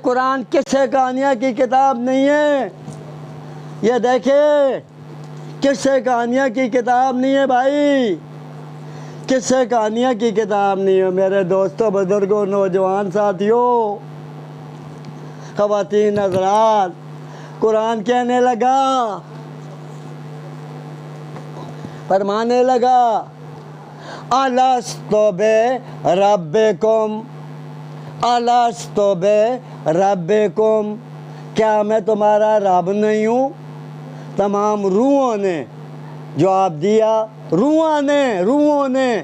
قرآن قصے کہانیاں کی کتاب نہیں ہے، یہ دیکھیں قصے کہانیاں کی کتاب نہیں ہے بھائی، قصے کہانیاں کی کتاب نہیں ہے میرے دوستوں، بزرگوں، نوجوان ساتھیوں، خواتین حضرات۔ قرآن کہنے لگا، فرمانے لگا الستو بربکم، الستو بربکم، کیا میں تمہارا رب نہیں ہوں؟ تمام روحوں نے جواب دیا، روحوں نے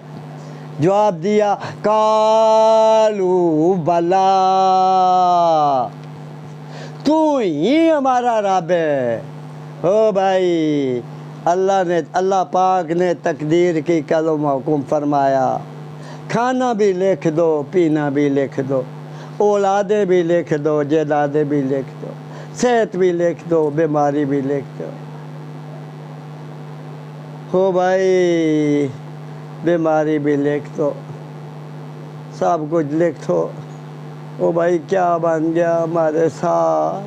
جواب دیا قالوا بلا، تو ہی ہمارا رب ہے۔ او بھائی، اللہ پاک نے تقدیر کی قلم حکم فرمایا، کھانا بھی لکھ دو، پینا بھی لکھ دو، اولادیں بھی لکھ دو، جائیدادیں بھی لکھ دو، صحت بھی لکھ دو، بیماری بھی لکھ دو۔ ہو بھائی، بیماری بھی لکھ دو، سب کچھ لکھ دو۔ او بھائی کیا بن گیا ہمارے ساتھ؟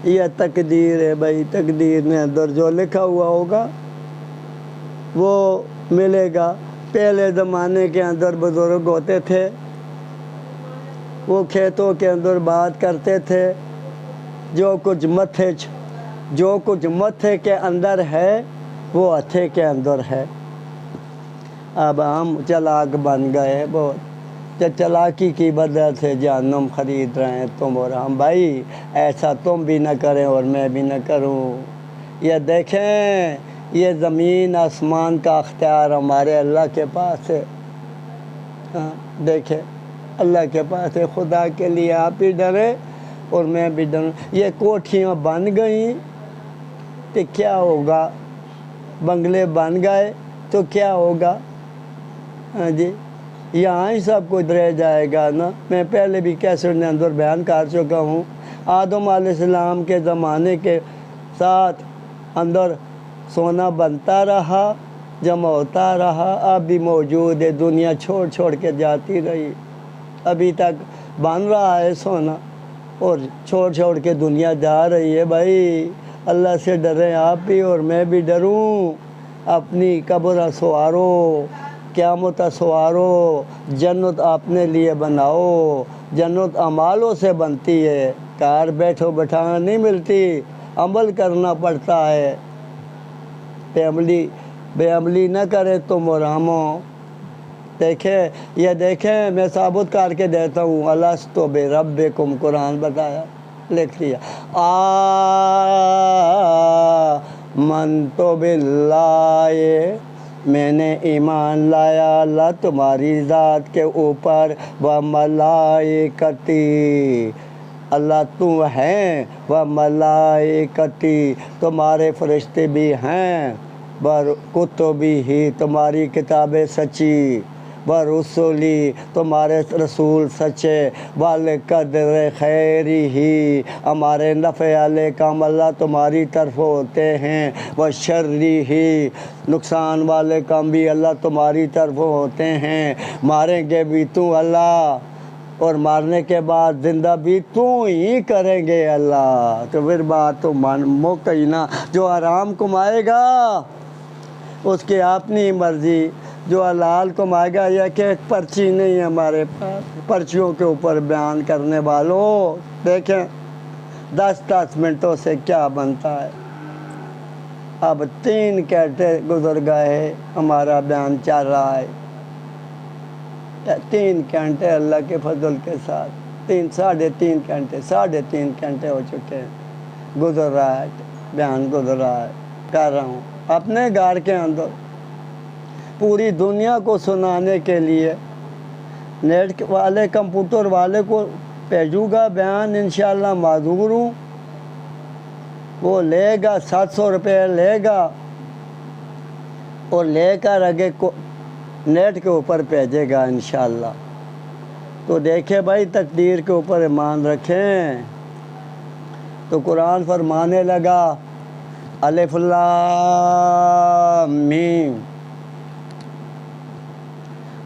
یہ تقدیر ہے بھائی، تقدیر میں اندر جو لکھا ہوا ہوگا وہ ملے گا۔ پہلے زمانے کے اندر بزرگ ہوتے تھے، وہ کھیتوں کے اندر بات کرتے تھے، جو کچھ متھے کے اندر ہے وہ ہتھے کے اندر ہے۔ اب ہم چلاک بن گئے بہت، چلاکی کی بدل سے جہنم خرید رہے ہیں تم اور ہم۔ بھائی ایسا تم بھی نہ کریں اور میں بھی نہ کروں۔ یہ دیکھیں، یہ زمین آسمان کا اختیار ہمارے اللہ کے پاس ہے۔ دیکھیں اللہ کے پاس ہے۔ خدا کے لیے آپ بھی ڈرے اور میں بھی ڈروں۔ یہ کوٹھیاں بن گئیں تو کیا ہوگا؟ بنگلے بن گئے تو کیا ہوگا؟ ہاں جی، یہاں ہی سب کچھ رہ جائے گا نا۔ میں پہلے بھی کیسٹ نے اندر بیان کر چکا ہوں، آدم علیہ السلام کے زمانے کے ساتھ اندر سونا بنتا رہا، جمع ہوتا رہا، اب بھی موجود ہے، دنیا چھوڑ کے جاتی رہی، ابھی تک بن رہا ہے سونا اور چھوڑ کے دنیا جا رہی ہے۔ بھائی اللہ سے ڈریں آپ بھی اور میں بھی ڈروں۔ اپنی قبر سوارو، قیامت سوارو، جنت اپنے لیے بناؤ۔ جنت اعمالوں سے بنتی ہے، کار بیٹھو بٹھانا نہیں ملتی، عمل کرنا پڑتا ہے۔ بے عملی نہ کرے تم اور ہم۔ دیکھیں، یہ دیکھیں، میں ثابت کر کے دیتا ہوں، الستو بربکم، قرآن بتایا، لکھ لیا، آمنت باللہ، میں نے ایمان لایا اللہ تمہاری ذات کے اوپر، وملائکتی، اللہ تو ہیں، وملائکتی، تمہارے فرشتے بھی ہیں، کتبی ہی، تمہاری کتابیں سچی، ورسولی، تمہارے رسول سچے، والقدر خیری ہی، ہمارے نفع والے کام اللہ تمہاری طرف ہوتے ہیں، وشری ہی، نقصان والے کام بھی اللہ تمہاری طرف ہوتے ہیں۔ ماریں گے بھی تو اللہ، اور مارنے کے بعد زندہ بھی تو ہی کریں گے اللہ۔ تو پھر بات تو موقع ہی نا، جو حرام کمائے گا اس کی اپنی مرضی، جو حلال کمائے گا، یہ کہ پرچی نہیں ہمارے پاس، پرچیوں کے اوپر بیان کرنے والوں۔ دیکھیں 10 منٹوں سے کیا بنتا ہے۔ اب 3 گھنٹے گزر گئے، ہمارا بیان چل رہا ہے، 3 گھنٹے اللہ کے فضل کے ساتھ، 3.5 گھنٹے ہو چکے ہیں، گزر رہا ہے بیان، گزر رہا ہے، کر رہا ہوں اپنے گھر کے اندر، پوری دنیا کو سنانے کے لیے۔ نیٹ والے، کمپیوٹر والے کو بھیجوں گا بیان، انشاءاللہ معذور ہوں، وہ لے گا 700 روپے لے گا اور لے کر آگے نیٹ کے اوپر بھیجے گا انشاءاللہ۔ تو دیکھیں بھائی، تقدیر کے اوپر ایمان رکھیں۔ تو قرآن فرمانے لگا الف لام میم،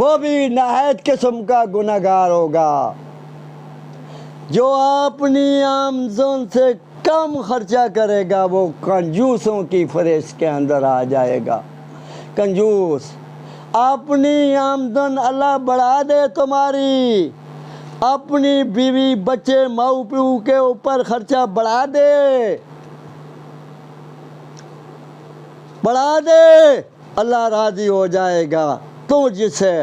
وہ بھی نہایت قسم کا گنہگار ہوگا۔ جو اپنی آمدن سے کم خرچہ کرے گا وہ کنجوسوں کی فہرست کے اندر آ جائے گا۔ کنجوس، اپنی آمدن اللہ بڑھا دے تمہاری، اپنی بیوی بچے ماؤ پیو کے اوپر خرچہ بڑھا دے، بڑھا دے، اللہ راضی ہو جائے گا تجھ سے۔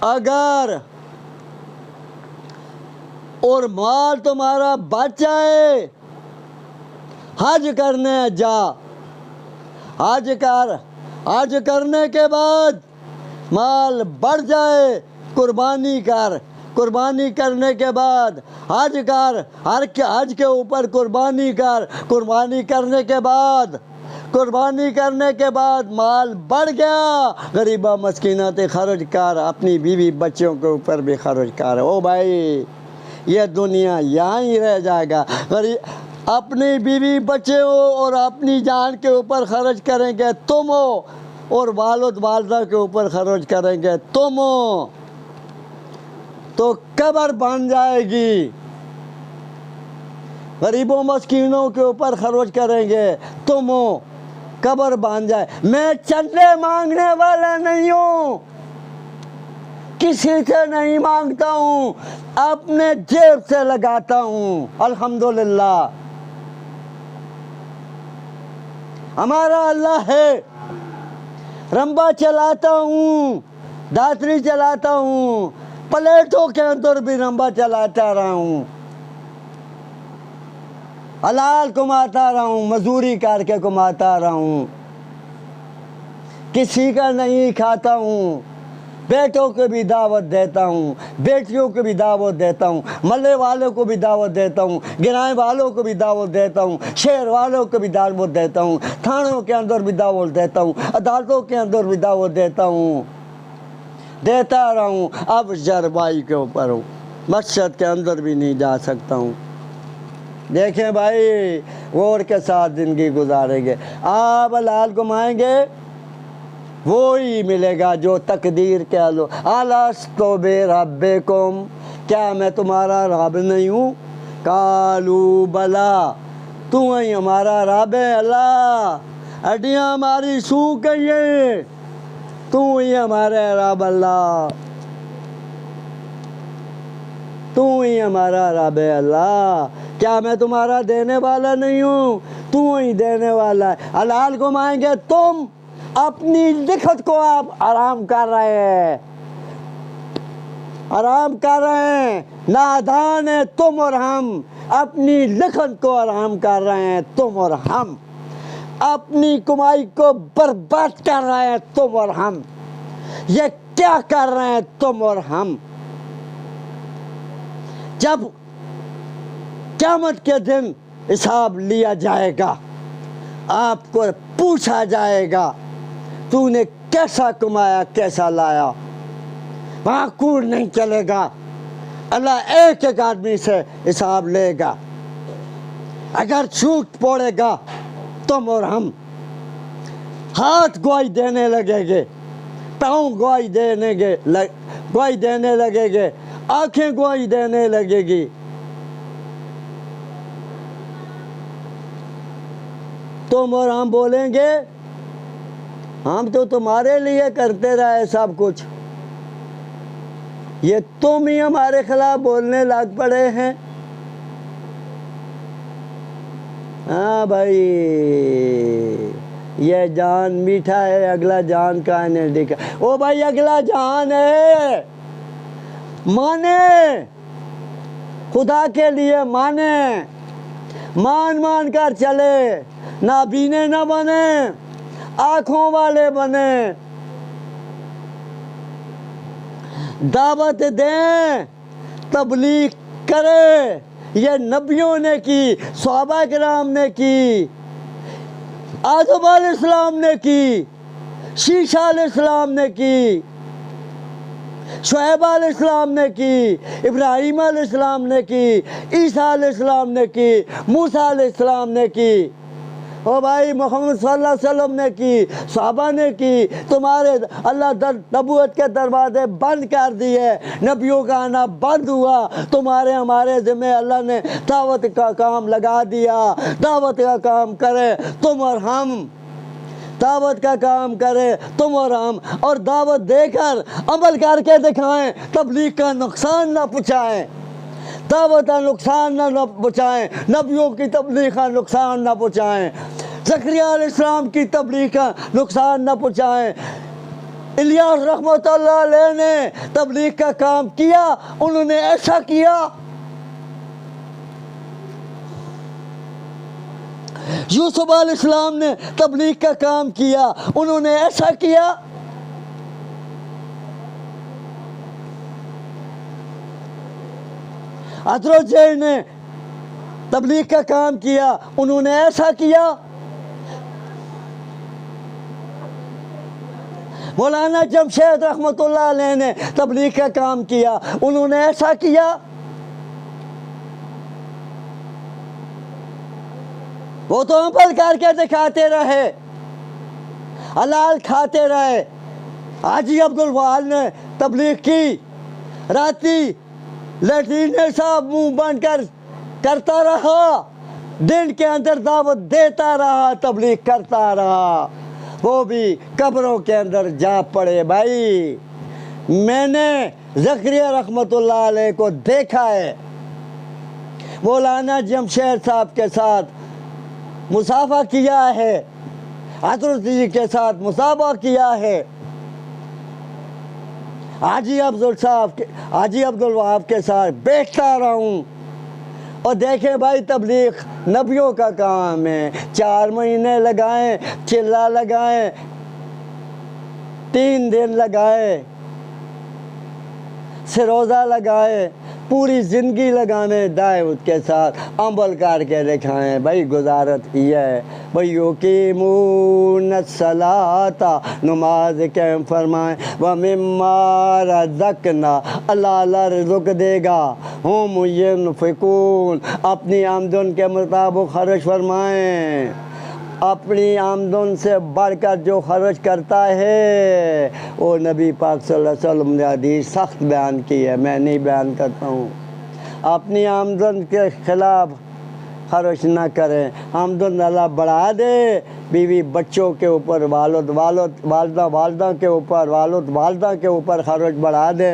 اگر اور مال تمہارا بچ جائے، حج کرنے جا، حج کر، حج کرنے کے بعد مال بڑھ جائے، قربانی کر، قربانی کرنے کے بعد حج کر، حج کے اوپر قربانی کر، قربانی کرنے کے بعد، قربانی کرنے کے بعد مال بڑھ گیا، غریبہ مسکینہ تے خرچ کر، اپنی بیوی بچوں کے اوپر بھی خرچ کر۔ او بھائی، یہ دنیا یہاں ہی رہ جائے گا۔ اپنی بیوی بچے ہو اور اپنی جان کے اوپر خرچ کریں گے تم ہو، اور والد والدہ کے اوپر خرچ کریں گے تم ہو، تو قبر بن جائے گی۔ غریبوں مسکینوں کے اوپر خرچ کریں گے تم ہو، قبر بن جائے۔ میں چندے مانگنے والا نہیں ہوں، کسی سے نہیں مانگتا ہوں، اپنے جیب سے لگاتا ہوں۔ الحمدللہ ہمارا اللہ ہے، رمبا چلاتا ہوں، داتری چلاتا ہوں، پلیٹوں کے اندر بھی رمبا چلاتا رہا ہوں، حلال کماتا رہا ہوں، مزدوری کر کے کماتا رہا ہوں، کسی کا نہیں کھاتا ہوں، بیٹوں کو بھی دعوت دیتا ہوں، بیٹیوں کو بھی دعوت دیتا ہوں، ملے والوں کو بھی دعوت دیتا ہوں، گرائے والوں کو بھی دعوت دیتا ہوں، شہر والوں کو بھی دعوت دیتا ہوں، تھانوں کے اندر بھی دعوت دیتا ہوں، عدالتوں کے اندر بھی دعوت دیتا ہوں، دیتا رہا ہوں۔ اب جربائی کے اوپر ہوں، مسجد کے اندر بھی نہیں جا سکتا ہوں۔ دیکھیں بھائی، غور کے ساتھ زندگی گزاریں گے، آپ حلال کمائیں گے وہی ملے گا جو تقدیر کہہ لو۔ الستو بربکم، کیا میں تمہارا رب نہیں ہوں؟ قالوا بلا، تو ہی ہمارا رب ہے اللہ، ہڈیاں ہماری سوکھ گئی ہیں، تو ہی ہمارا رب اللہ، تو ہی ہمارا رب ہے اللہ، کیا میں تمہارا دینے والا نہیں ہوں؟ تو ہی دینے والا ہے۔ حلال کمائیں گے تم، اپنی لکھت کو آپ حرام کر رہے ہیں، حرام کر رہے ہیں، نادان ہیں تم اور ہم، اپنی لکھت کو حرام کر رہے ہیں تم اور ہم، اپنی کمائی کو برباد کر رہے ہیں تم اور ہم، یہ کیا کر رہے ہیں تم اور ہم؟ جب قیامت کے دن حساب لیا جائے گا، آپ کو پوچھا جائے گا تو نے کیسا کمایا، کیسا لایا، معقول نہیں چلے گا۔ اللہ ایک ایک آدمی سے حساب لے گا۔ اگر جھوٹ پڑے گا تم اور ہم، ہاتھ گواہی دینے لگے گے، پاؤں گواہی دینے لگے گے، آنکھیں گواہی دینے لگے گی۔ تم اور ہم بولیں گے ہم تو تمہارے لیے کرتے رہے سب کچھ، یہ تم ہی ہمارے خلاف بولنے لگ پڑے ہیں۔ ہاں بھائی، یہ جان میٹھا ہے، اگلا جان کا نہیں دکھا۔ او بھائی، اگلا جان ہے، مانے خدا کے لیے، مانے، مان کر چلے، نابینے نہ بنے، آنکھوں والے بنے، دعوت دیں، تبلیغ کرے۔ یہ نبیوں نے کی، صحابہ کرام نے کی، آدم علیہ السلام نے کی، شیشہ علیہ السلام نے کی، شعیب علیہ السلام نے کی، ابراہیم علیہ السلام نے کی، عیسیٰ علیہ السلام نے کی، موسیٰ علیہ السلام نے کی۔ او بھائی محمد صلی اللہ علیہ وسلم نے کی، صحابہ نے کی، تمہارے اللہ نبوت کے دروازے بند کر دیے، نبیوں کا آنا بند ہوا، تمہارے ہمارے ذمہ اللہ نے دعوت کا کام لگا دیا۔ دعوت کا کام کرے تم اور ہم، دعوت کا کام کرے تم اور ہم، اور دعوت دے کر عمل کر کے دکھائیں، تبلیغ کا نقصان نہ پہنچائیں، دعوت کا نقصان نہ پہنچائیں، نبیوں کی تبلیغ کا نقصان نہ پہنچائیں، زکریا علیہ السلام کی تبلیغ کا نقصان نہ پہنچائیں۔ الیاس رحمۃ اللہ علیہ نے تبلیغ کا کام کیا، انہوں نے ایسا کیا۔ یوسف علیہ السلام نے تبلیغ کا کام کیا، انہوں نے ایسا کیا۔ حضرت نے تبلیغ کا کام کیا، انہوں نے ایسا کیا۔ مولانا جمشید رحمۃ اللہ علیہ نے تبلیغ کا کام کیا، انہوں نے ایسا کیا۔ وہ تو عمل کر کے دکھاتے رہے، حلال کھاتے رہے۔ حاجی عبدالوہاب نے تبلیغ کی، راتی لیٹرین صاحب منہ بند کر کرتا رہا، دن کے اندر دعوت دیتا رہا، تبلیغ کرتا رہا، وہ بھی قبروں کے اندر جا پڑے۔ بھائی میں نے زکریا رحمۃ اللہ علیہ کو دیکھا ہے، مولانا جمشید صاحب کے ساتھ مصافحہ کیا ہے، حضرت جی کے ساتھ مصافحہ کیا ہے، حاجی عبدالوہاب کے ساتھ بیٹھتا رہا ہوں۔ اور دیکھیں بھائی تبلیغ نبیوں کا کام ہے، 4 مہینے لگائیں، چلہ لگائیں، 3 دن لگائے، سروزہ لگائے، پوری زندگی لگانے دعوت کے ساتھ عمل کر کے دکھائیں۔ بھائی گزارت یہ ہے، بھائی یقیمون الصلاۃ، نماز قائم فرمائیں، ومما رزقناہم، اللہ رزق دے گا، ہم ینفقون، اپنی آمدن کے مطابق خرچ فرمائیں۔ اپنی آمدن سے بڑھ کر جو خرچ کرتا ہے، وہ نبی پاک صلی اللہ علیہ وسلم نے حدیث سخت بیان کی ہے، میں نہیں بیان کرتا ہوں۔ اپنی آمدن کے خلاف خرچ نہ کریں، آمدن اللہ بڑھا دے، بیوی بچوں کے اوپر، والدہ کے اوپر، والدہ کے اوپر خرچ بڑھا دے،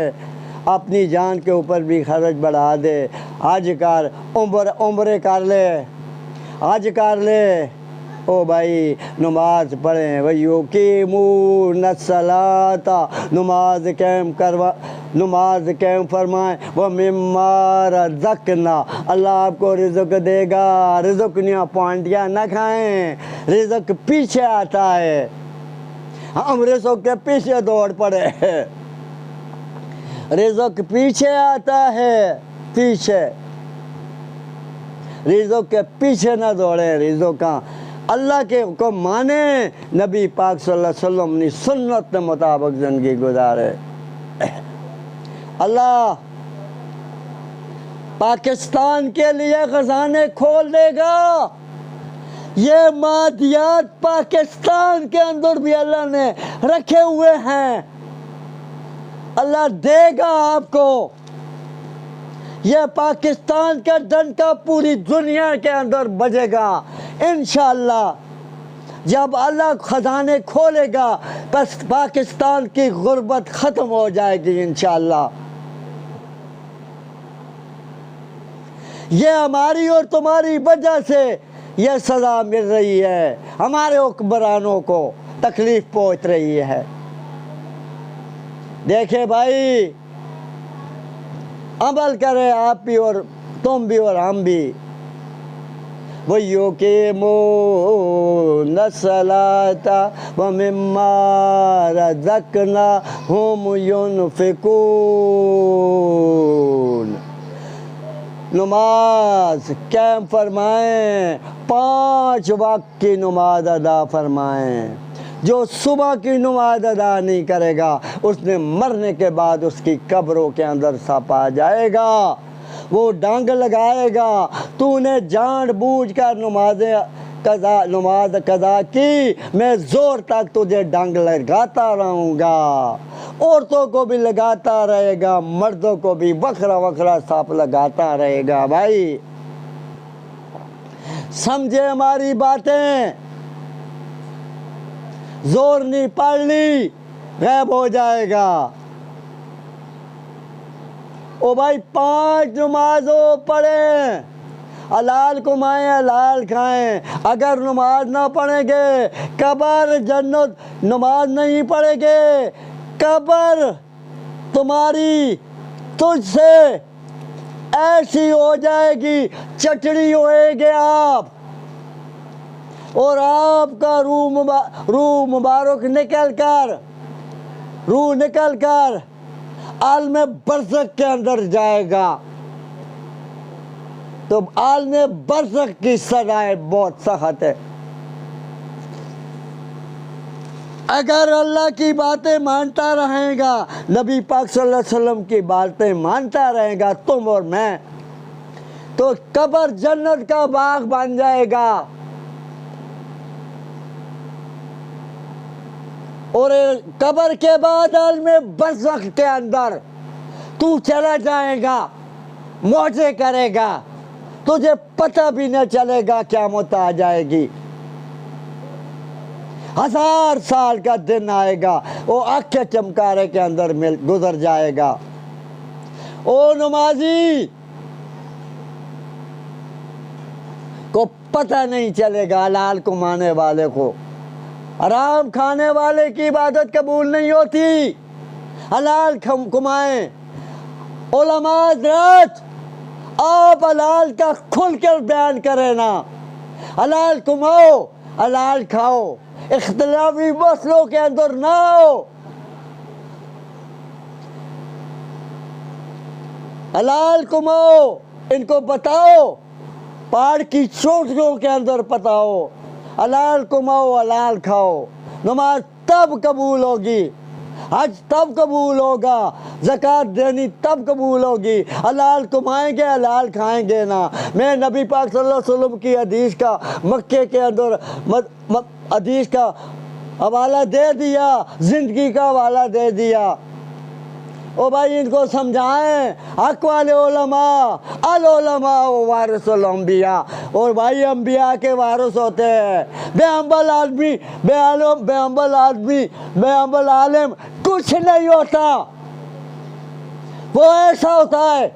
اپنی جان کے اوپر بھی خرچ بڑھا دے۔ حج کر، عمرے کر لے، حج کر لے، او بھائی نماز پڑھیں، وَيُقِيمُونَ الصَّلَاةَ، نماز قائم فرمائیں، وَمِمَّا رَزَقْنَاہم، اللہ آپ کو رزق دے گا۔ رزق نہیں پوائنٹیاں نہ کھائیں، رزق پیچھے آتا ہے، ہم رزق کے پیچھے دوڑ پڑے، رزق پیچھے آتا ہے، پیچھے، رزق کے پیچھے نہ دوڑیں، رزق کا اللہ کے حکم مانے، نبی پاک صلی اللہ علیہ وسلم نے سنت کے مطابق زندگی گزارے۔ اللہ پاکستان کے لیے خزانے کھول دے گا، یہ مادیات پاکستان کے اندر بھی اللہ نے رکھے ہوئے ہیں، اللہ دے گا آپ کو۔ یہ پاکستان کا ڈنکا پوری دنیا کے اندر بجے گا انشاءاللہ۔ جب اللہ خزانے کھولے گا بس پاکستان کی غربت ختم ہو جائے گی انشاءاللہ۔ یہ ہماری اور تمہاری وجہ سے یہ سزا مل رہی ہے، ہمارے حکمرانوں کو تکلیف پہنچ رہی ہے۔ دیکھیں بھائی عمل کریں، آپ بھی اور تم بھی اور ہم بھی۔ وَيُقِيمُونَ الصَّلَاةَ وَمِمَّا رَزَقْنَاهُمْ يُنْفِقُونَ، نماز قائم فرمائیں، 5 وقت کی نماز ادا فرمائیں۔ جو صبح کی نماز ادا نہیں کرے گا، اس نے مرنے کے بعد اس کی قبروں کے اندر سانپ آ جائے گا، وہ ڈانگ لگائے گا، تو نے جان بوجھ کر نمازیں قضا نماز قضا کی میں زور تک تجھے ڈنگ لگاتا رہوں گا، عورتوں کو بھی لگاتا رہے گا، مردوں کو بھی وکھرا وکھرا سانپ لگاتا رہے گا۔ بھائی سمجھے ہماری باتیں، زور نہیں پڑھ لی غائب ہو جائے گا۔ او بھائی 5 نمازوں پڑھیں، حلال کمائیں حلال کھائیں۔ اگر نماز نہ پڑھیں گے قبر جنت، نماز نہیں پڑھیں گے قبر تمہاری تجھ سے ایسی ہو جائے گی، چٹڑی ہوئے گے آپ، اور آپ کا روح مبارک نکل کر عالم برزخ کے اندر جائے گا۔ تو عالم برزخ کی سزائیں بہت سخت ہے۔ اگر اللہ کی باتیں مانتا رہے گا، نبی پاک صلی اللہ علیہ وسلم کی باتیں مانتا رہے گا تم اور میں، تو قبر جنت کا باغ بن جائے گا، اور قبر کے بعد عالم برزخ کے اندر تو چلا جائے گا، معجزے کرے گا، تجھے پتہ بھی نہ چلے گا، قیامت آ جائے گی، 1000 سال کا دن آئے گا، وہ آنکھ کے چمکارے کے اندر گزر جائے گا۔ او نمازی کو پتہ نہیں چلے گا، حلال کمانے والے کو، حرام کھانے والے کی عبادت قبول نہیں ہوتی، حلال کمائیں۔ علماء حضرات آپ حلال کا کھل کر بیان کریں نا، حلال کماؤ حلال کھاؤ، اختلافی مسئلوں کے اندر نہ ہو، حلال کماؤ، ان کو بتاؤ، پہاڑ کی چوٹیوں کے اندر بتاؤ، حلال کماؤ حلال کھاؤ، نماز تب قبول ہوگی، حج تب قبول ہوگا، زکوٰۃ دینی تب قبول ہوگی، حلال کمائیں گے حلال کھائیں گے نا۔ میں نبی پاک صلی اللہ علیہ وسلم کی حدیث کا مکے کے اندر حدیث کا حوالہ دے دیا، زندگی کا حوالہ دے دیا۔ او بھائی ان کو سمجھائیں، حق والے علماء، العلماء وارث الانبیاء، اور بھائی انبیاء کے وارث ہوتے ہیں۔ بے عمل آدمی، بے عمل عالم کچھ نہیں ہوتا، وہ ایسا ہوتا ہے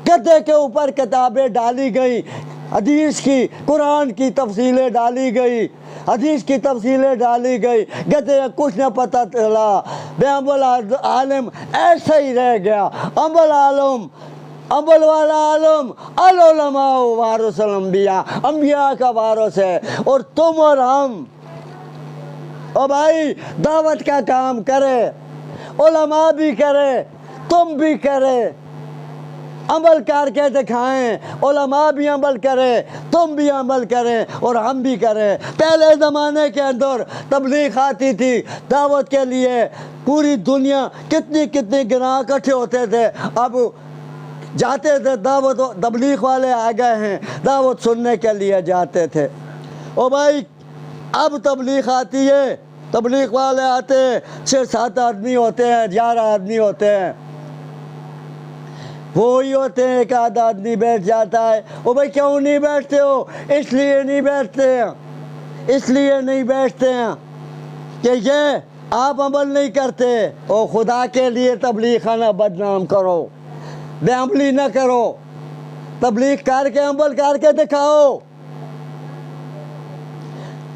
گدھے کے اوپر کتابیں ڈالی گئی، حدیث کی قرآن کی تفصیلیں ڈالی گئی، حدیث کی تفصیلیں ڈالی گئی، کہتے ہیں کچھ نہ پتہ چلا، بے عمل عالم ایسا ہی رہ گیا۔ عمل والا عالم، العلماء وارث الانبیاء، انبیاء کا وارث ہے۔ اور تم اور ہم، او بھائی دعوت کا کام کرے، علماء بھی کرے، تم بھی کرے، عمل کر کے دکھائیں، علماء بھی عمل کرے، تم بھی عمل کریں، اور ہم بھی کریں۔ پہلے زمانے کے اندر تبلیغ آتی تھی دعوت کے لیے، پوری دنیا کتنی گناہ اکٹھے ہوتے تھے، اب جاتے تھے، دعوت تبلیغ والے آ گئے ہیں، دعوت سننے کے لیے جاتے تھے۔ او بھائی اب تبلیغ آتی ہے، تبلیغ والے آتے ہیں، 6-7 آدمی ہوتے ہیں، 11 آدمی ہوتے ہیں، وہی ہوتے ہیں، ایک آدھ آدمی بیٹھ جاتا ہے۔ او بھائی کیوں نہیں بیٹھتے ہو؟ اس لیے نہیں بیٹھتے ہیں کہ یہ آپ عمل نہیں کرتے۔ او خدا کے لیے تبلیغ نہ بدنام کرو، بے عملی نہ کرو، تبلیغ کر کے عمل کر کے دکھاؤ۔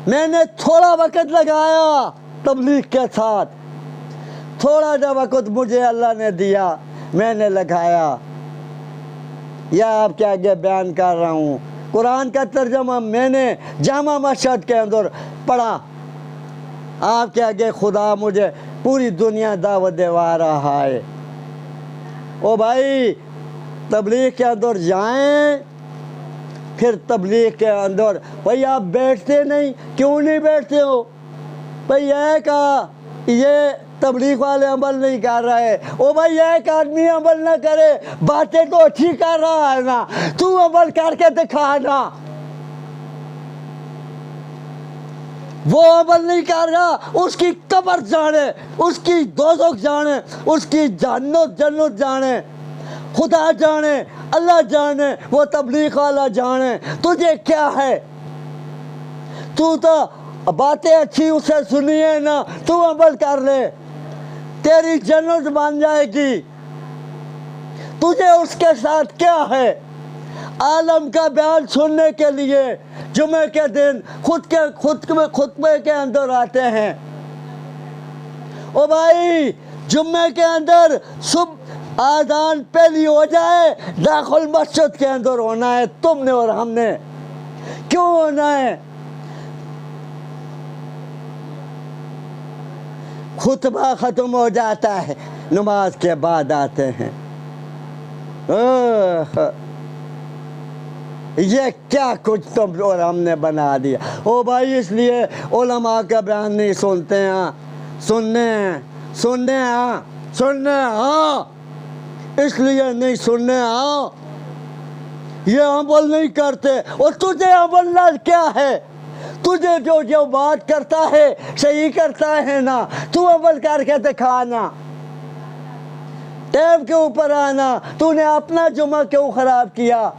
میں نے تھوڑا وقت لگایا تبلیغ کے ساتھ، تھوڑا جا وقت مجھے اللہ نے دیا، میں نے لگایا، یا آپ کے آگے بیان کر رہا ہوں۔ قرآن کا ترجمہ میں نے جامع مسجد کے اندر پڑھا، آپ کے آگے خدا مجھے پوری دنیا دعوت دوا رہا ہے۔ او بھائی تبلیغ کے اندر جائیں، پھر تبلیغ کے اندر بھائی آپ بیٹھتے نہیں، کیوں نہیں بیٹھتے ہو؟ بھائی یہ تبلیغ والے عمل نہیں کر رہے۔ او بھائی ایک آدمی عمل نہ کرے، باتیں تو اچھی کر رہا ہے نا، تو عمل کر کے دکھا نا۔ وہ عمل نہیں کر رہا، اس کی قبر جانے، اس کی دوزخ جانے، اس کی جنت جانے، خدا جانے، اللہ جانے، وہ تبلیغ والا جانے، تجھے کیا ہے؟ تو باتیں اچھی اسے سنی ہے نا، تو عمل کر لے، تیری جنت بن جائے گی۔ تجھے اس کے ساتھ کیا ہے؟ عالم کا بیان سننے کے لیے جمعے کے دن خطبے کے اندر آتے ہیں۔ او بھائی، جمعے کے اندر صبح آذان پہلی ہو جائے، داخل مسجد کے اندر ہونا ہے تم نے اور ہم نے۔ کیوں ہونا ہے؟ خطبہ ختم ہو جاتا ہے، نماز کے بعد آتے ہیں۔ یہ کیا کچھ تم اور ہم نے بنا دیا۔ او بھائی، اس لیے علماء کا بیان نہیں سنتے ہیں، سننے ہاں، اس لیے نہیں سننے ہاں، یہ عمل نہیں کرتے۔ اور تجھے عمل کیا ہے؟ تجھے جو بات کرتا ہے صحیح کرتا ہے نا، تو عمل کر کے دکھانا، ٹائم کے اوپر آنا۔ تو نے اپنا جمعہ کیوں خراب کیا؟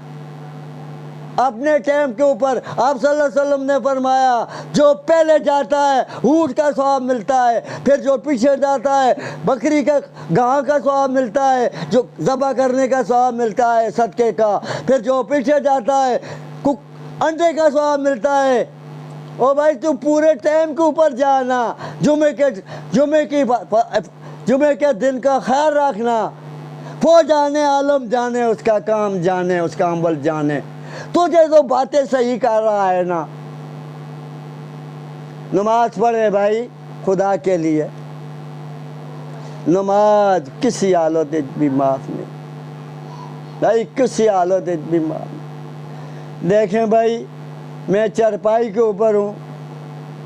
اپنے ٹائم کے اوپر آپ صلی اللہ علیہ وسلم نے فرمایا، جو پہلے جاتا ہے اونٹ کا ثواب ملتا ہے، پھر جو پیچھے جاتا ہے بکری کا گاہ کا ثواب ملتا ہے، جو ذبح کرنے کا ثواب ملتا ہے صدقے کا، پھر جو پیچھے جاتا ہے انڈے کا ثواب ملتا ہے۔ او بھائی، تو پورے ٹائم کے اوپر جانا، جمعے کے دن کا خیال رکھنا، وہ جانے، عالم جانے، اس کا کام جانے، اس کا عمل جانے۔ تجھے تو باتیں صحیح کر رہا ہے نا۔ نماز پڑھے بھائی خدا کے لیے، نماز کسی حالت بھی معاف نہیں بھائی، کسی حالت بھی معاف نہیں۔ دیکھیں بھائی، میں چرپائی کے اوپر ہوں،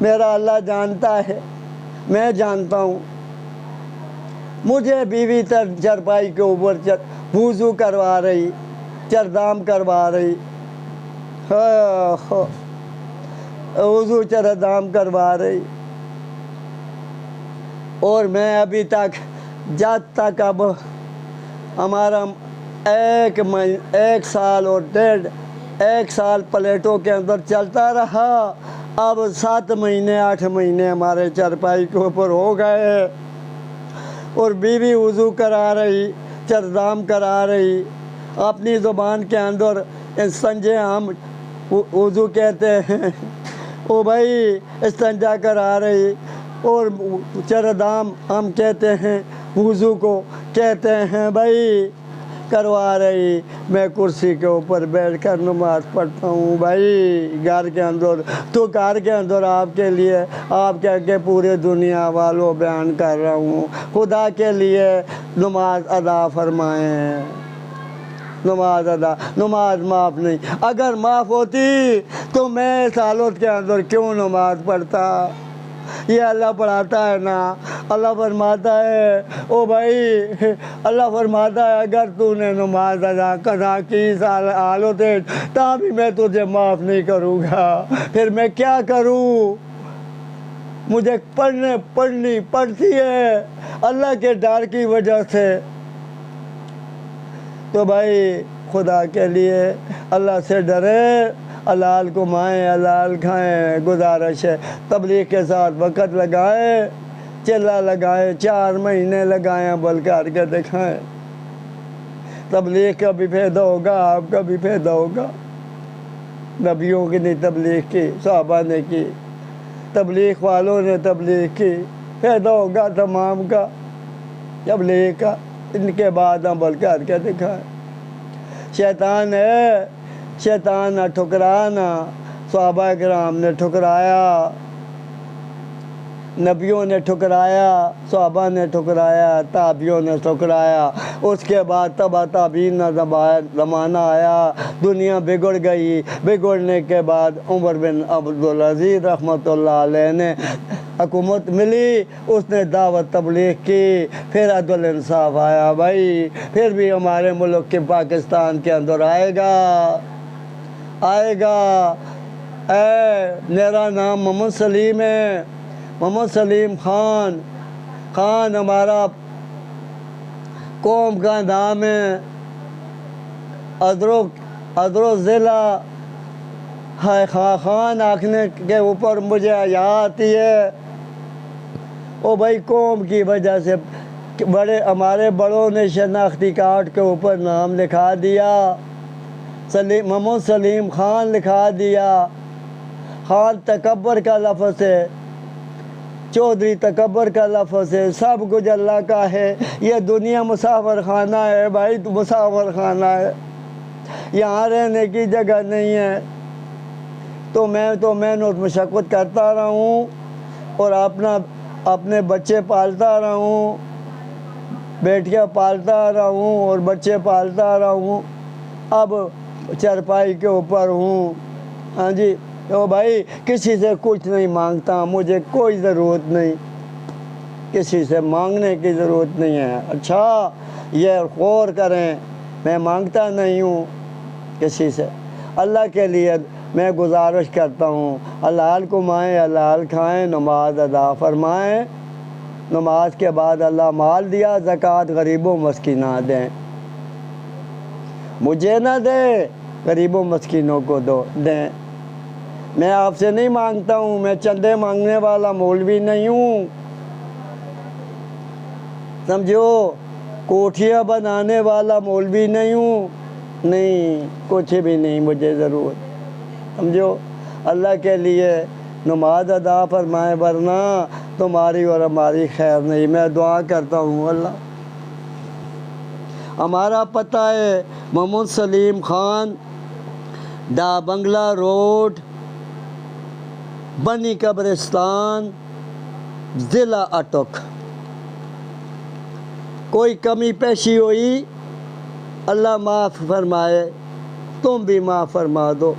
میرا اللہ جانتا ہے، میں جانتا ہوں، مجھے بیوی چرپائی کے اوپر وضو کروا رہی، چردام کروا رہی، وضو چردام کروا رہی، اور میں ابھی تک جب تک اب ہمارا ایک سال اور ایک سال پلیٹوں کے اندر چلتا رہا، اب 7 مہینے 8 مہینے ہمارے چرپائی کے اوپر ہو گئے، اور بیوی وضو کرا رہی، چردام کرا رہی، اپنی زبان کے اندر استنجے ہم وضو کہتے ہیں، او بھائی استنجا کرا رہی، اور چردام ہم کہتے ہیں، وضو کو کہتے ہیں بھائی، کروا رہی۔ میں کرسی کے اوپر بیٹھ کر نماز پڑھتا ہوں بھائی گھر کے اندر، تو گھر کے اندر آپ کے لیے، آپ کے آگے پورے دنیا والوں بیان کر رہا ہوں، خدا کے لیے نماز ادا فرمائیں، نماز معاف نہیں۔ اگر معاف ہوتی تو میں اس حالت کے اندر کیوں نماز پڑھتا؟ یہ اللہ پڑھاتا ہے نا، اللہ فرماتا ہے، او بھائی اللہ فرماتا ہے، اگر تو نے نماز ادا کی اس حالت ہے تب میں تجھے معاف نہیں کروں گا، پھر میں کیا کروں؟ مجھے پڑھنی پڑتی ہے اللہ کے ڈر کی وجہ سے۔ تو بھائی خدا کے لیے اللہ سے ڈرے، حلال کمائیں، حلال کھائیں، گزارش ہے تبلیغ کے ساتھ وقت لگائیں، چلا لگائیں، 4 مہینے لگائیں، عمل کر کے دکھائیں، تبلیغ کا بھی فائدہ ہوگا، آپ کا بھی فائدہ ہوگا۔ نبیوں کی نہیں تبلیغ کی، صحابہ نے کی، تبلیغ والوں نے تبلیغ کی، فائدہ ہوگا تمام کا تبلیغ کا۔ ان کے بعد عمل کر کے دکھائیں۔ شیطان ہے، شیطان نہ ٹھکرانا، صحابہ کرام نے ٹھکرایا، نبیوں نے ٹھکرایا، صحابہ نے ٹھکرایا، تابعیوں نے ٹھکرایا، اس کے بعد تبع تابعین زمانہ آیا، دنیا بگڑ گئی، بگڑنے کے بعد عمر بن عبدالعزیز رحمۃ اللہ علیہ نے حکومت ملی، اس نے دعوت تبلیغ کی، پھر عدل انصاف آیا بھائی، پھر بھی ہمارے ملک کے پاکستان کے اندر آئے گا، میرا نام محمد سلیم ہے، محمد سلیم خان۔ خان ہمارا قوم کا نام ہے، ادرو ضلع ہے۔ خان آکھنے کے اوپر مجھے حیا آتی ہے۔ او بھائی قوم کی وجہ سے ہمارے بڑوں نے شناختی کارڈ کے اوپر نام لکھا دیا، محمد سلیم خان لکھا دیا۔ خان تکبر کا لفظ ہے، چودھری تکبر کا لفظ ہے، سب کچھ اللہ کا ہے۔ یہ دنیا مسافر خانہ ہے بھائی، مسافر خانہ ہے، یہاں رہنے کی جگہ نہیں ہے۔ تو میں محنت مشقت کرتا رہا ہوں اور اپنے بچے پالتا رہا ہوں، بیٹیاں پالتا رہا ہوں اور بچے پالتا رہا ہوں۔ اب چرپائی کے اوپر ہوں۔ ہاں جی، تو بھائی کسی سے کچھ نہیں مانگتا، مجھے کوئی ضرورت نہیں، کسی سے مانگنے کی ضرورت نہیں ہے۔ اچھا یہ غور کریں، میں مانگتا نہیں ہوں کسی سے۔ اللہ کے لیے میں گزارش کرتا ہوں، حلال کمائیں، حلال کھائیں، نماز ادا فرمائیں۔ نماز کے بعد اللہ مال دیا، زکوٰۃ غریبوں مسکینوں دیں، مجھے نہ دیں، غریبوں مسکینوں کو دیں۔ میں آپ سے نہیں مانگتا ہوں، میں چندے مانگنے والا مولوی نہیں ہوں، سمجھو، کوٹھیاں بنانے والا مولوی نہیں ہوں، نہیں، کچھ بھی نہیں مجھے ضرورت، سمجھو۔ اللہ کے لیے نماز ادا فرمائے، ورنہ تمہاری اور ہماری خیر نہیں۔ میں دعا کرتا ہوں اللہ۔ ہمارا پتہ ہے محمد سلیم خان، دا بنگلہ روڈ، بنی قبرستان، ضلع اٹک۔ کوئی کمی پیشی ہوئی اللہ معاف فرمائے، تم بھی معاف فرما دو۔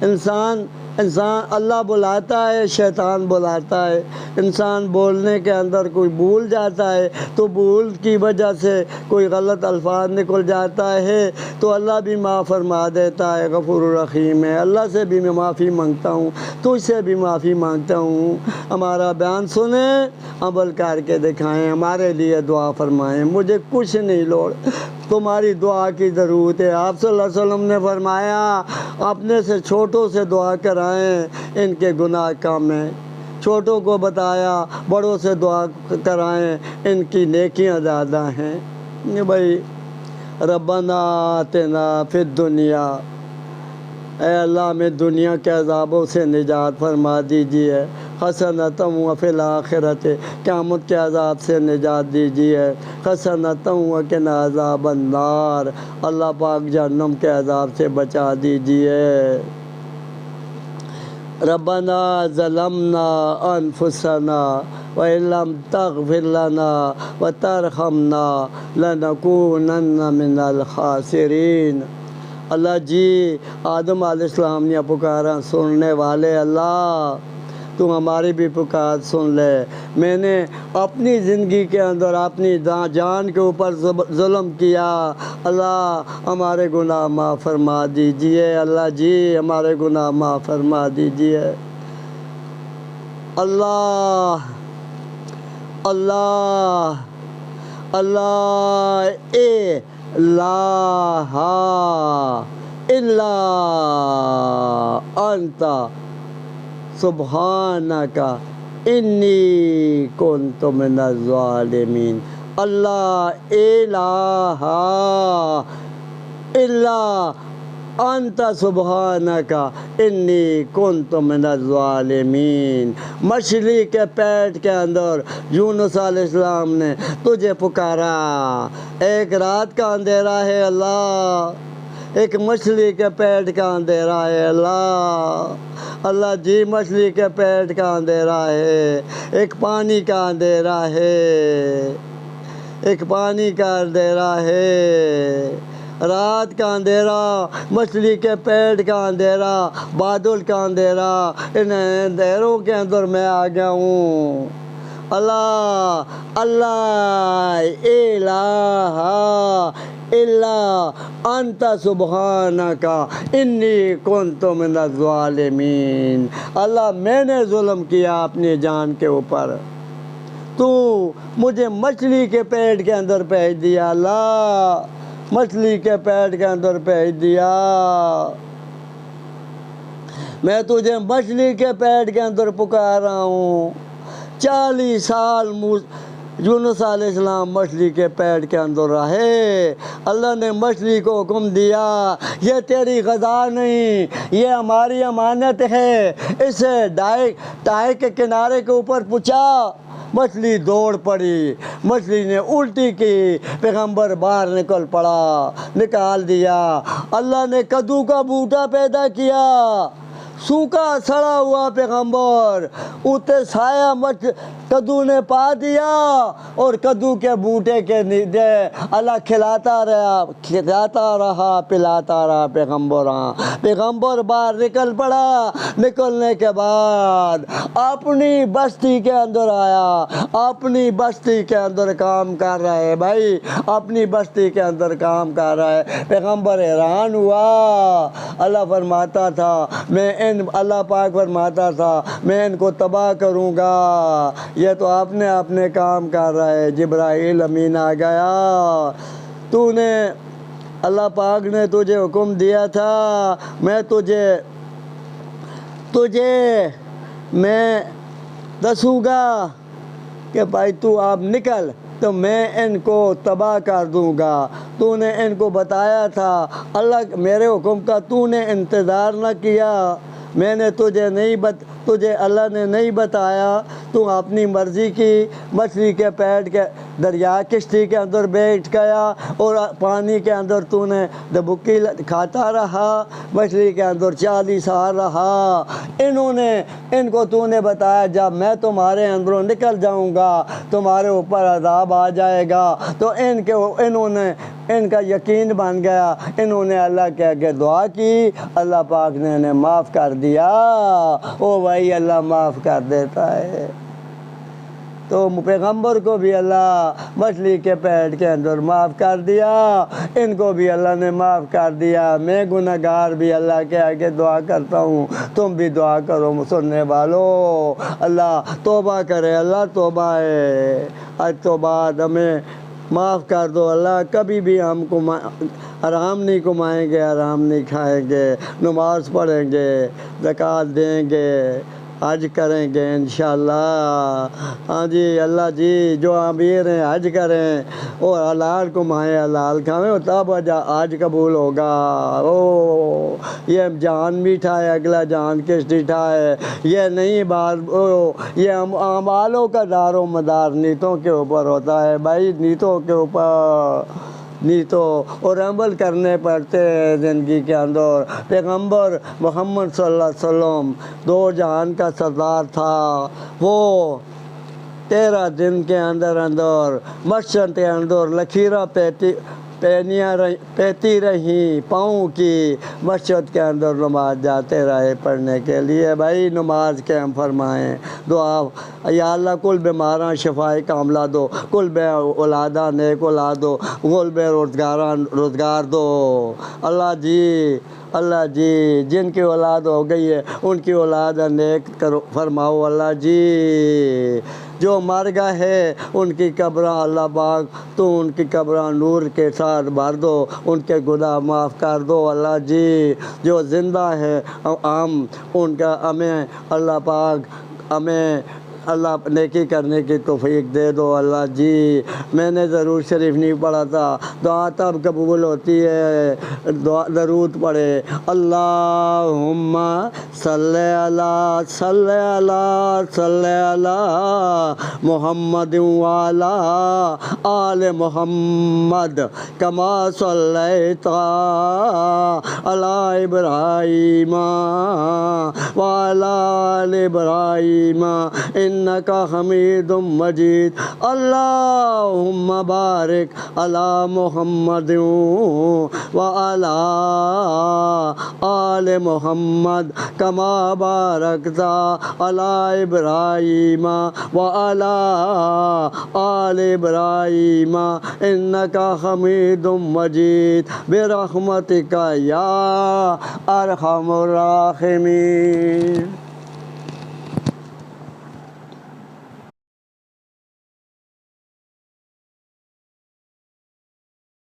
انسان اللہ بلاتا ہے، شیطان بلاتا ہے۔ انسان بولنے کے اندر کوئی بھول جاتا ہے تو بھول کی وجہ سے کوئی غلط الفاظ نکل جاتا ہے تو اللہ بھی معاف فرما دیتا ہے، غفور الرحیم ہے۔ اللہ سے بھی میں معافی مانگتا ہوں، تجھ سے بھی معافی مانگتا ہوں۔ ہمارا بیان سنیں، عمل کر کے دکھائیں، ہمارے لیے دعا فرمائیں۔ مجھے کچھ نہیں لوڑ، تمہاری دعا کی ضرورت ہے۔ آپ صلی اللہ علیہ وسلم نے فرمایا اپنے سے چھوٹوں سے دعا کرائیں، ان کے گناہ کم ہیں۔ چھوٹوں کو بتایا بڑوں سے دعا کرائیں، ان کی نیکیاں زیادہ ہیں۔ بھائی ربنا آتنا فی الدنیا، اے اللہ ہمیں دنیا کے عذابوں سے نجات فرما دیجیے، حسنۃ وفی الآخرۃ، قیامت کے عذاب سے نجات دیجیے، حسنۃ وقنا عذاب النار، اللہ پاک جہنم کے عذاب سے بچا دیجیے۔ ربنا ظلمنا انفسنا وإن لم تغفر لنا وترحمنا لنکونن من الخاسرین۔ اللہ جی، آدم علیہ السلام نے پکارا، سننے والے اللہ تو ہماری بھی پکار سن لے۔ میں نے اپنی زندگی کے اندر اپنی جان کے اوپر ظلم کیا، اللہ ہمارے گناہ معاف فرما دیجئے۔ اللہ جی ہمارے گناہ معاف فرما دیجئے۔ اللہ اللہ اللہ الہ الا انت سبحانک انی کنت من الظالمین۔ اللہ الہ الا انت سبحانک انی کنت من الظالمین۔ مچھلی کے پیٹ کے اندر یونس علیہ السلام نے تجھے پکارا، ایک رات کا اندھیرا ہے اللہ، ایک مچھلی کے پیٹ کا اندھیرا ہے اللہ۔ اللہ جی مچھلی کے پیٹ کا اندھیرا ہے، ایک پانی کا اندھیرا ہے، ایک پانی کا اندھیرا ہے، رات کا اندھیرا، مچھلی کے پیٹ کا اندھیرا، بادل کا اندھیرا، ان اندھیروں کے اندر میں آ گیا ہوں۔ اللہ اللہ الہ الا انت سبحانک انی کنت من الظالمین۔ اللہ میں نے ظلم کیا اپنی جان کے اوپر، تو مجھے مچھلی کے پیٹ کے اندر بھیج دیا، اللہ مچھلی کے پیٹ کے اندر بھیج دیا، میں تجھے مچھلی کے پیٹ کے اندر پکار رہا ہوں۔ 40 سال یونس علیہ السلام مچھلی کے پیٹ کے اندر رہے، اللہ نے مچھلی کو حکم دیا یہ تیری غذا نہیں، یہ ہماری امانت ہے، اسے ٹائے کے کنارے کے اوپر پچا۔ مچھلی دوڑ پڑی، مچھلی نے الٹی کی، پیغمبر باہر نکل پڑا، نکال دیا۔ اللہ نے کدو کا بوٹا پیدا کیا، سوکھا سڑا ہوا پیغمبر اتے سایہ کدو نے پا دیا، اور کدو کے بوٹے کے نیچے اللہ کھلاتا رہا پلاتا رہا پیغمبر باہر نکل پڑا۔ نکلنے کے بعد اپنی بستی کے اندر آیا، اپنی بستی کے اندر کام کر رہا ہے، بھائی اپنی بستی کے اندر کام کر رہا ہے۔ پیغمبر حیران ہوا، اللہ فرماتا تھا اللہ پاک فرماتا تھا میں ان کو تباہ کروں گا، یہ تو اپنے کام کر رہا ہے۔ جبرائیل امین آ گیا، تو نے اللہ پاک نے تجھے حکم دیا تھا، میں تجھے میں دسوں گا کہ بھائی تو آپ نکل تو میں ان کو تباہ کر دوں گا۔ تو نے ان کو بتایا تھا، اللہ میرے حکم کا تو نے انتظار نہ کیا، میں نے تجھے اللہ نے نہیں بتایا، تو اپنی مرضی کی مچھلی کے پیٹ کے دریا کشتی کے اندر بیٹھ گیا، اور پانی کے اندر تو نے دبکی کھاتا رہا، مچھلی کے اندر 40 سال رہا۔ ان کو تو نے بتایا جب میں تمہارے اندروں نکل جاؤں گا تمہارے اوپر عذاب آ جائے گا، تو ان کا یقین بن گیا، انہوں نے اللہ کے آگے دعا کی، اللہ پاک نے انہیں معاف کر دیا۔ او بھائی اللہ معاف کر دیتا ہے، تو پیغمبر کو بھی اللہ مچھلی کے پیٹ کے اندر معاف کر دیا، ان کو بھی اللہ نے معاف کر دیا۔ میں گناہگار بھی اللہ کے آگے دعا کرتا ہوں، تم بھی دعا کرو سننے والو، اللہ توبہ کرے، اللہ توبہ ہے، آج تو بعد ہمیں معاف کر دو اللہ، کبھی بھی ہم کو حرام نہیں کمائیں گے، حرام نہیں کھائیں گے، نماز پڑھیں گے، زکوٰۃ دیں گے، حج کریں گے انشاءاللہ۔ ہاں جی اللہ جی جو امیر ہیں حج کریں اور حلال کمائیں حلال کھائیں، تب حج قبول ہوگا۔ یہ جان میٹھا ہے اگلا جان کشٹیٹھا ہے، یہ نہیں بات یہ اعمالوں کا دار و مدار نیتوں کے اوپر ہوتا ہے بھائی، نیتوں کے اوپر اور عمل کرنے پڑتے ہیں زندگی کے اندر۔ پیغمبر محمد صلی اللہ علیہ وسلم 2 جہان کا سردار تھا، وہ 13 دن کے اندر مشرق کے اندر لکیریں پیتی رہیں، پاؤں کی مسجد کے اندر نماز جاتے رہے پڑھنے کے لیے۔ بھائی نماز قائم فرمائیں، دعا یا اللہ کل بیماراں شفائے کاملہ دو، کل بے اولادہ نیک اولاد دو، کل بے روزگار دو۔ اللہ جی جن کی اولاد ہو گئی ہے ان کی اولاد نیک فرماؤ اللہ جی، جو مر گئے ہیں ان کی قبراں اللہ پاک تو ان کی قبراں نور کے ساتھ بھر دو، ان کے گناہ معاف کر دو اللہ جی، جو زندہ ہے ان کا ہمیں اللہ پاک اللہ نیکی کرنے کی توفیق دے دو اللہ جی۔ میں نے درود شریف نہیں پڑھا تھا، دعا تب قبول ہوتی ہے، درود پڑھے، اللہم صلی علی محمد وعلی آل محمد کما صلیت علی ابراہیم وعلی آل ابراہیم إنك حميد مجيد اللهم بارك على محمد وعلى آل محمد كما باركت على إبراهيم وعلى آل إبراهيم إنك حميد مجيد برحمتك يا أرحم الراحمين.